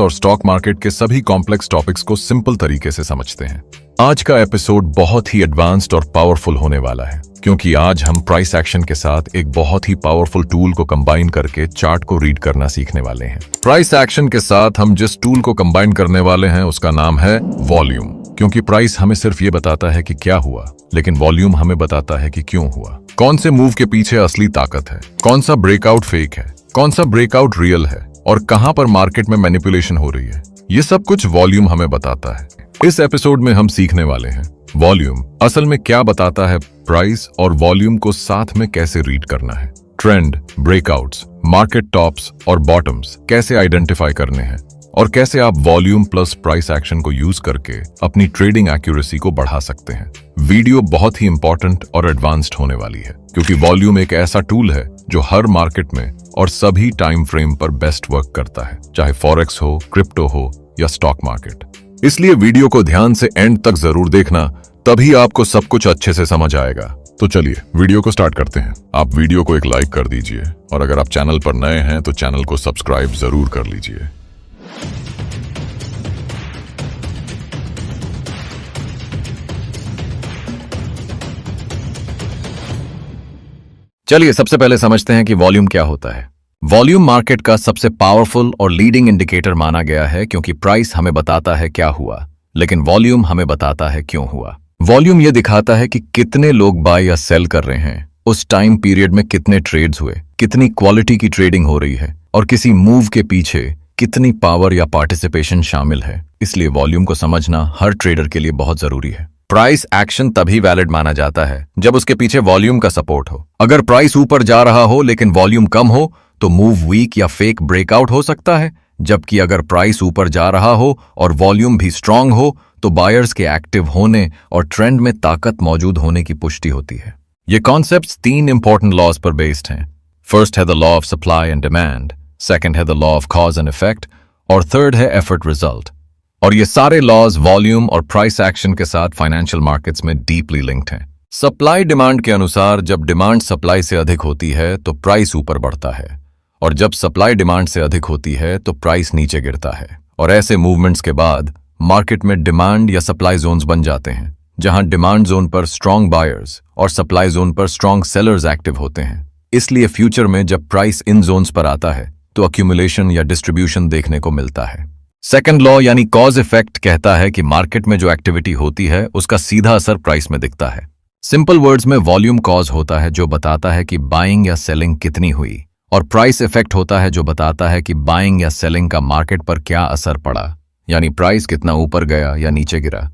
और stock market के सभी कॉम्प्लेक्स टॉपिक्स को सिंपल तरीके से समझते हैं। आज का एपिसोड बहुत ही एडवांस्ड और पावरफुल होने वाला है, क्योंकि आज हम प्राइस एक्शन के साथ एक बहुत ही पावरफुल टूल को कंबाइन करके चार्ट को रीड करना सीखने वाले हैं। प्राइस एक्शन के साथ हम जिस टूल को कंबाइन करने वाले हैं उसका नाम है वॉल्यूम, क्योंकि प्राइस हमें सिर्फ ये बताता है कि क्या हुआ, लेकिन वॉल्यूम हमें बताता है कि क्यों हुआ। कौन से मूव के पीछे असली ताकत है, कौन सा ब्रेकआउट फेक है, कौन सा ब्रेकआउट रियल है और कहां पर मार्केट में मैनिपुलेशन हो रही है, ये सब कुछ वॉल्यूम हमें बताता है। इस एपिसोड में हम सीखने वाले हैं वॉल्यूम असल में क्या बताता है, प्राइस और वॉल्यूम को साथ में कैसे रीड करना है, ट्रेंड, ब्रेकआउट्स, मार्केट टॉप्स और बॉटम्स कैसे आइडेंटिफाई करने हैं और कैसे आप वॉल्यूम प्लस प्राइस एक्शन को यूज करके अपनी ट्रेडिंग एक्यूरेसी को बढ़ा सकते हैं। वीडियो बहुत ही इंपॉर्टेंट और एडवांस्ड होने वाली है, क्योंकि वॉल्यूम एक ऐसा टूल है जो हर मार्केट में और सभी टाइम फ्रेम पर बेस्ट वर्क करता है, चाहे फॉरेक्स हो, क्रिप्टो हो या स्टॉक मार्केट। इसलिए वीडियो को ध्यान से एंड तक जरूर देखना, तभी आपको सब कुछ अच्छे से समझ आएगा। तो चलिए वीडियो को स्टार्ट करते हैं। आप वीडियो को एक लाइक कर दीजिए और अगर आप चैनल पर नए हैं तो चैनल को सब्सक्राइब जरूर कर लीजिए। चलिए सबसे पहले समझते हैं कि वॉल्यूम क्या होता है। वॉल्यूम मार्केट का सबसे पावरफुल और लीडिंग इंडिकेटर माना गया है, क्योंकि प्राइस हमें बताता है क्या हुआ, लेकिन वॉल्यूम हमें बताता है क्यों हुआ। वॉल्यूम ये दिखाता है कि कितने लोग बाय या सेल कर रहे हैं, उस टाइम पीरियड में कितने ट्रेड्स हुए, कितनी क्वालिटी की ट्रेडिंग हो रही है और किसी मूव के पीछे कितनी पावर या पार्टिसिपेशन शामिल है। इसलिए वॉल्यूम को समझना हर ट्रेडर के लिए बहुत जरूरी है। प्राइस एक्शन तभी वैलिड माना जाता है जब उसके पीछे वॉल्यूम का सपोर्ट हो। अगर प्राइस ऊपर जा रहा हो लेकिन वॉल्यूम कम हो तो मूव वीक या फेक ब्रेकआउट हो सकता है, जबकि अगर प्राइस ऊपर जा रहा हो और वॉल्यूम भी स्ट्रांग हो तो बायर्स के एक्टिव होने और ट्रेंड में ताकत मौजूद होने की पुष्टि होती है। ये कॉन्सेप्ट्स 3 इंपॉर्टेंट लॉज पर बेस्ड हैं। फर्स्ट है the law of supply and demand, second है the law of cause and effect और थर्ड है एफर्ट रिजल्ट। और ये सारे लॉज वॉल्यूम और प्राइस एक्शन के साथ फाइनेंशियल मार्केट्स में डीपली लिंक्ड हैं। सप्लाई डिमांड के अनुसार जब डिमांड सप्लाई से अधिक होती है तो प्राइस ऊपर बढ़ता है, और जब सप्लाई डिमांड से अधिक होती है तो प्राइस नीचे गिरता है। और ऐसे मूवमेंट्स के बाद मार्केट में डिमांड या सप्लाई जोन्स बन जाते हैं, जहां डिमांड जोन पर स्ट्रांग बायर्स और सप्लाई जोन पर स्ट्रांग सेलर्स एक्टिव होते हैं। इसलिए फ्यूचर में जब प्राइस इन जोन्स पर आता है तो अक्यूमुलेशन या डिस्ट्रीब्यूशन देखने को मिलता है। सेकंड लॉ यानी कॉज इफेक्ट कहता है कि मार्केट में जो एक्टिविटी होती है उसका सीधा असर प्राइस में दिखता है। सिंपल वर्ड्स में वॉल्यूम कॉज होता है जो बताता है कि बाइंग या सेलिंग कितनी हुई, और प्राइस इफेक्ट होता है जो बताता है कि बाइंग या सेलिंग का मार्केट पर क्या असर पड़ा, यानी प्राइस कितना ऊपर गया या नीचे गिरा।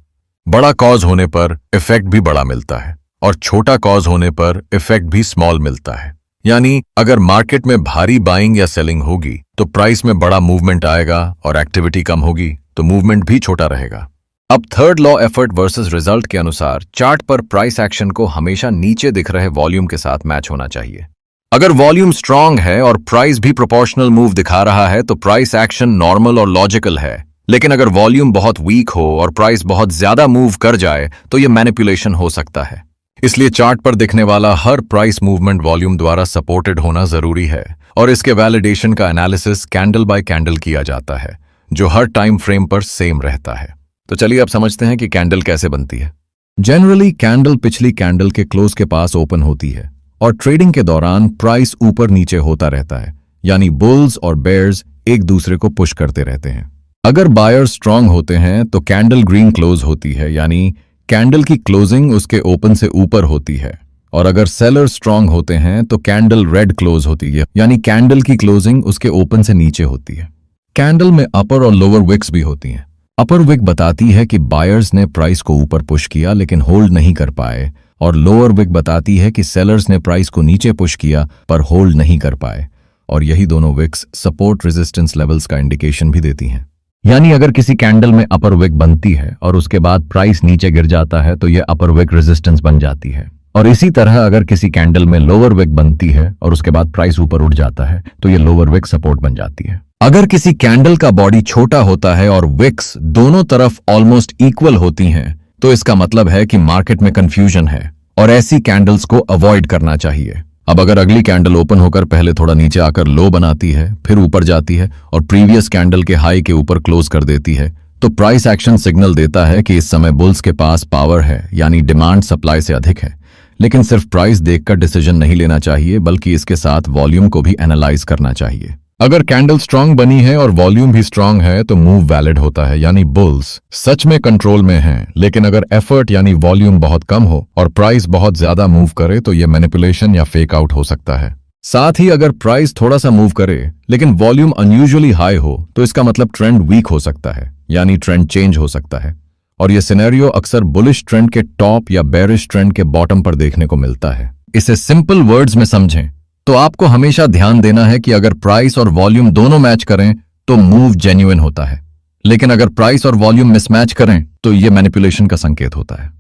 बड़ा कॉज होने पर इफेक्ट भी बड़ा मिलता है और छोटा कॉज होने पर इफेक्ट भी स्मॉल मिलता है। यानी अगर मार्केट में भारी बाइंग या सेलिंग होगी तो प्राइस में बड़ा मूवमेंट आएगा और एक्टिविटी कम होगी तो मूवमेंट भी छोटा रहेगा। अब third law effort versus result के अनुसार चार्ट पर प्राइस एक्शन को हमेशा नीचे दिख रहे वॉल्यूम के साथ मैच होना चाहिए। अगर वॉल्यूम स्ट्रांग है और प्राइस भी प्रोपोर्शनल मूव दिखा रहा है तो प्राइस एक्शन नॉर्मल और लॉजिकल है, लेकिन अगर वॉल्यूम बहुत वीक हो और प्राइस बहुत ज्यादा मूव कर जाए तो यह मैनिपुलेशन हो सकता है। इसलिए चार्ट पर दिखने वाला हर प्राइस मूवमेंट वॉल्यूम द्वारा सपोर्टेड होना जरूरी है, और इसके वैलिडेशन का एनालिसिस कैंडल बाय कैंडल किया जाता है, जो हर टाइम फ्रेम पर सेम रहता है। तो चलिए अब समझते हैं कि कैंडल कैसे बनती है। जनरली कैंडल पिछली कैंडल के क्लोज के पास ओपन होती है और ट्रेडिंग के दौरान प्राइस ऊपर नीचे होता रहता है, यानी बुल्स और बेयर्स एक दूसरे को पुश करते रहते हैं। अगर बायर्स स्ट्रांग होते हैं तो कैंडल ग्रीन क्लोज होती है, यानी कैंडल की क्लोजिंग उसके ओपन से ऊपर होती है, और अगर सेलर स्ट्रांग होते हैं तो कैंडल रेड क्लोज होती है, यानी कैंडल की क्लोजिंग उसके ओपन से नीचे होती है। कैंडल में अपर और लोअर विक्स भी होती हैं। अपर विक बताती है कि बायर्स ने प्राइस को ऊपर पुश किया लेकिन होल्ड नहीं कर पाए, और लोअर विक बताती है कि सेलर्स ने प्राइस को नीचे पुश किया पर होल्ड नहीं कर पाए, और यही दोनों विक्स सपोर्ट रेजिस्टेंस लेवल्स का इंडिकेशन भी देती हैं। यानी अगर किसी कैंडल में अपर विक बनती है और उसके बाद प्राइस नीचे गिर जाता है तो यह अपर विक रेजिस्टेंस बन जाती है, और इसी तरह अगर किसी कैंडल में लोअर विक बनती है और उसके बाद प्राइस ऊपर उठ जाता है तो यह लोअर विक सपोर्ट बन जाती है। अगर किसी कैंडल का बॉडी छोटा होता है और विक्स दोनों तरफ ऑलमोस्ट इक्वल होती हैं तो इसका मतलब है कि मार्केट में कंफ्यूजन है और ऐसी कैंडल्स को अवॉइड करना चाहिए। अब अगर अगली कैंडल ओपन होकर पहले थोड़ा नीचे आकर लो बनाती है, फिर ऊपर जाती है और प्रीवियस कैंडल के हाई के ऊपर क्लोज कर देती है, तो प्राइस एक्शन सिग्नल देता है कि इस समय बुल्स के पास पावर है, यानी डिमांड सप्लाई से अधिक है। लेकिन सिर्फ प्राइस देखकर डिसीजन नहीं लेना चाहिए, बल्कि इसके साथ वॉल्यूम को भी एनालाइज करना चाहिए। अगर कैंडल स्ट्रांग बनी है और वॉल्यूम भी स्ट्रांग है तो मूव वैलिड होता है, यानी बुल्स सच में कंट्रोल में हैं। लेकिन अगर एफर्ट यानी वॉल्यूम बहुत कम हो और प्राइस बहुत ज्यादा मूव करे तो यह मैनिपुलेशन या फेक आउट हो सकता है। साथ ही अगर प्राइस थोड़ा सा मूव करे लेकिन वॉल्यूम अनयूजुअली हाई हो तो इसका मतलब ट्रेंड वीक हो सकता है, यानी ट्रेंड चेंज हो सकता है। और यह सिनेरियो अक्सर बुलिश ट्रेंड के टॉप या बेरिश ट्रेंड के बॉटम पर देखने को मिलता है। इसे सिंपल वर्ड्स में समझें तो आपको हमेशा ध्यान देना है कि अगर प्राइस और वॉल्यूम दोनों मैच करें तो मूव जेन्युइन होता है, लेकिन अगर प्राइस और वॉल्यूम मिसमैच करें तो यह मैनिपुलेशन का संकेत होता है।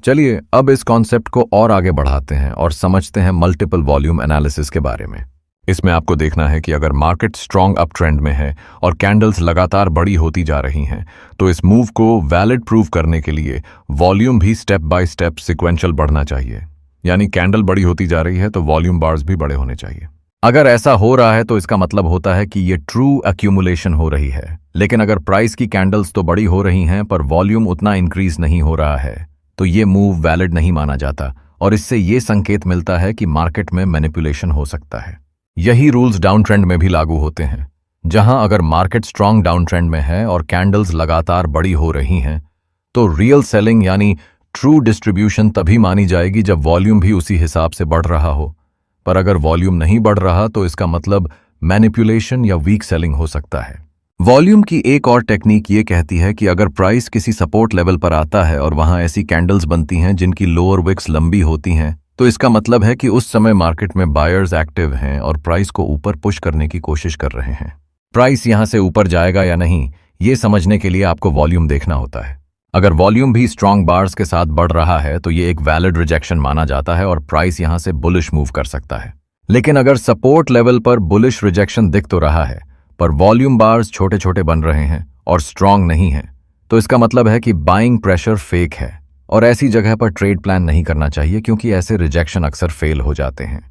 चलिए अब इस कॉन्सेप्ट को और आगे बढ़ाते हैं और समझते हैं मल्टीपल वॉल्यूम एनालिसिस के बारे में। इसमें आपको देखना है कि अगर मार्केट स्ट्रॉन्ग अप ट्रेंड में है और कैंडल्स लगातार बड़ी होती जा रही हैं, तो इस मूव को वैलिड प्रूव करने के लिए वॉल्यूम भी स्टेप बाय स्टेप सिक्वेंशियल बढ़ना चाहिए। यानी कैंडल बड़ी होती जा रही है तो वॉल्यूम बार्स भी बड़े होने चाहिए। अगर ऐसा हो रहा है तो इसका मतलब होता है कि ये ट्रू एक्यूमुलेशन हो रही है। लेकिन अगर प्राइस की कैंडल्स तो बड़ी हो रही हैं पर वॉल्यूम उतना इंक्रीज नहीं हो रहा है, तो ये मूव वैलिड नहीं माना जाता और इससे ये संकेत मिलता है कि मार्केट में मैनिपुलेशन हो सकता है। यही रूल्स डाउन ट्रेंड में भी लागू होते हैं, जहां अगर मार्केट स्ट्रॉन्ग डाउन ट्रेंड में है और कैंडल्स लगातार बड़ी हो रही हैं, तो रियल सेलिंग यानी ट्रू डिस्ट्रीब्यूशन तभी मानी जाएगी जब वॉल्यूम भी उसी हिसाब से बढ़ रहा हो। पर अगर वॉल्यूम नहीं बढ़ रहा तो इसका मतलब मैनिपुलेशन या वीक सेलिंग हो सकता है। वॉल्यूम की एक और टेक्निक ये कहती है कि अगर प्राइस किसी सपोर्ट लेवल पर आता है और वहां ऐसी कैंडल्स बनती हैं जिनकी लोअर विक्स लंबी होती हैं, तो इसका मतलब है कि उस समय मार्केट में बायर्स एक्टिव हैं और प्राइस को ऊपर पुश करने की कोशिश कर रहे हैं। प्राइस यहां से ऊपर जाएगा या नहीं, ये समझने के लिए आपको वॉल्यूम देखना होता है। अगर वॉल्यूम भी स्ट्रॉन्ग बार्स के साथ बढ़ रहा है तो ये एक वैलिड रिजेक्शन माना जाता है और प्राइस यहां से बुलिश मूव कर सकता है। लेकिन अगर सपोर्ट लेवल पर बुलिश रिजेक्शन दिख तो रहा है पर वॉल्यूम बार्स छोटे छोटे बन रहे हैं और स्ट्रॉन्ग नहीं है, तो इसका मतलब है कि बाइंग प्रेशर फेक है और ऐसी जगह पर ट्रेड प्लान नहीं करना चाहिए, क्योंकि ऐसे रिजेक्शन अक्सर फेल हो जाते हैं।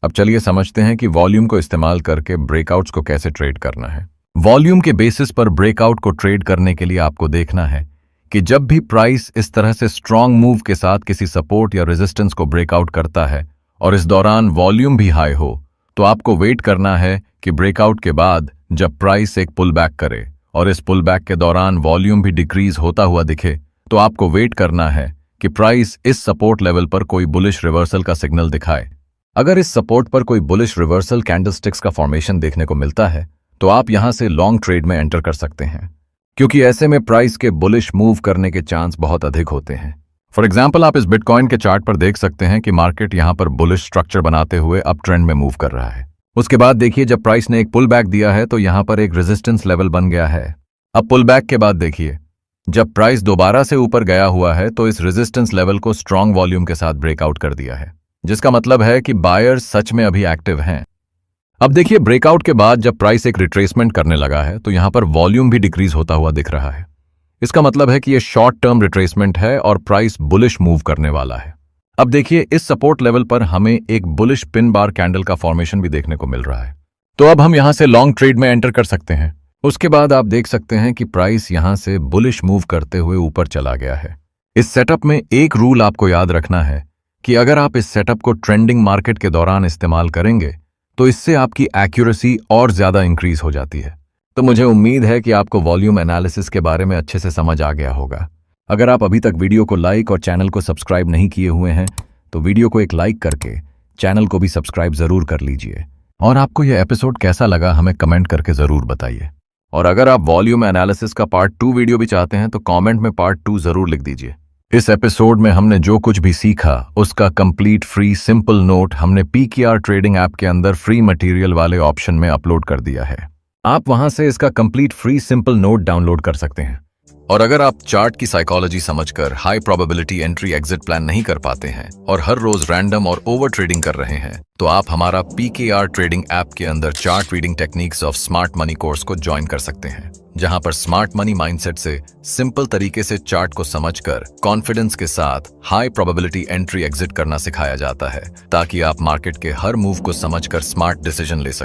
अब चलिए समझते हैं कि वॉल्यूम को इस्तेमाल करके ब्रेकआउट्स को कैसे ट्रेड करना है। वॉल्यूम के बेसिस पर ब्रेकआउट को ट्रेड करने के लिए आपको देखना है कि जब भी प्राइस इस तरह से स्ट्रॉन्ग मूव के साथ किसी सपोर्ट या रेजिस्टेंस को ब्रेकआउट करता है और इस दौरान वॉल्यूम भी हाई हो, तो आपको वेट करना है कि ब्रेकआउट के बाद जब प्राइस एक पुल बैक करे और इस पुल बैक के दौरान वॉल्यूम भी डिक्रीज होता हुआ दिखे, तो आपको वेट करना है कि प्राइस इस सपोर्ट लेवल पर कोई बुलिश रिवर्सल का सिग्नल दिखाए। अगर इस सपोर्ट पर कोई बुलिश रिवर्सल कैंडलस्टिक्स का फॉर्मेशन देखने को मिलता है तो आप यहां से लॉन्ग ट्रेड में एंटर कर सकते हैं, क्योंकि ऐसे में प्राइस के बुलिश मूव करने के चांस बहुत अधिक होते हैं। फॉर एग्जाम्पल, आप इस बिटकॉइन के चार्ट पर देख सकते हैं कि मार्केट यहां पर बुलिश स्ट्रक्चर बनाते हुए अप ट्रेंड में मूव कर रहा है। उसके बाद देखिए, जब प्राइस ने एक पुल बैक दिया है तो यहां पर एक रेजिस्टेंस लेवल बन गया है। अब पुल बैक के बाद देखिए, जब प्राइस दोबारा से ऊपर गया हुआ है तो इस रेजिस्टेंस लेवल को स्ट्रॉन्ग वॉल्यूम के साथ ब्रेकआउट कर दिया है, जिसका मतलब है कि बायर्स सच में अभी एक्टिव हैं। अब देखिए, ब्रेकआउट के बाद जब प्राइस एक रिट्रेसमेंट करने लगा है तो यहां पर वॉल्यूम भी डिक्रीज होता हुआ दिख रहा है। इसका मतलब है कि यह शॉर्ट टर्म रिट्रेसमेंट है और प्राइस बुलिश मूव करने वाला है। अब देखिए, इस सपोर्ट लेवल पर हमें एक बुलिश पिन बार कैंडल का फॉर्मेशन भी देखने को मिल रहा है, तो अब हम यहां से लॉन्ग ट्रेड में एंटर कर सकते हैं। उसके बाद आप देख सकते हैं कि प्राइस यहां से बुलिश मूव करते हुए ऊपर चला गया है। इस सेटअप में एक रूल आपको याद रखना है कि अगर आप इस सेटअप को ट्रेंडिंग मार्केट के दौरान इस्तेमाल करेंगे तो इससे आपकी एक्यूरेसी और ज्यादा इंक्रीज हो जाती है। तो मुझे उम्मीद है कि आपको वॉल्यूम एनालिसिस के बारे में अच्छे से समझ आ गया होगा। अगर आप अभी तक वीडियो को लाइक और चैनल को सब्सक्राइब नहीं किए हुए हैं तो वीडियो को एक लाइक करके चैनल को भी सब्सक्राइब जरूर कर लीजिए। और आपको यह एपिसोड कैसा लगा हमें कमेंट करके जरूर बताइए। और अगर आप वॉल्यूम एनालिसिस का पार्ट 2 वीडियो भी चाहते हैं तो कमेंट में पार्ट 2 जरूर लिख दीजिए। इस एपिसोड में हमने जो कुछ भी सीखा उसका कंप्लीट फ्री सिंपल नोट हमने PKR ट्रेडिंग ऐप के अंदर फ्री मटेरियल वाले ऑप्शन में अपलोड कर दिया है। आप वहां से इसका complete free simple note download कर सकते हैं। और अगर आप चार्ट की साइकोलॉजी समझकर high probability entry exit plan नहीं कर पाते हैं और हर रोज रैंडम और ओवर ट्रेडिंग कर रहे हैं, तो आप हमारा PKR ट्रेडिंग ऐप के अंदर chart reading techniques of smart money course को ज्वाइन कर सकते हैं, जहां पर स्मार्ट मनी माइंडसेट से सिंपल तरीके से चार्ट को समझकर कॉन्फिडेंस के साथ हाई प्रोबेबिलिटी एंट्री एग्जिट करना सिखाया जाता है, ताकि आप मार्केट के हर मूव को समझकर स्मार्ट डिसीजन ले सकें।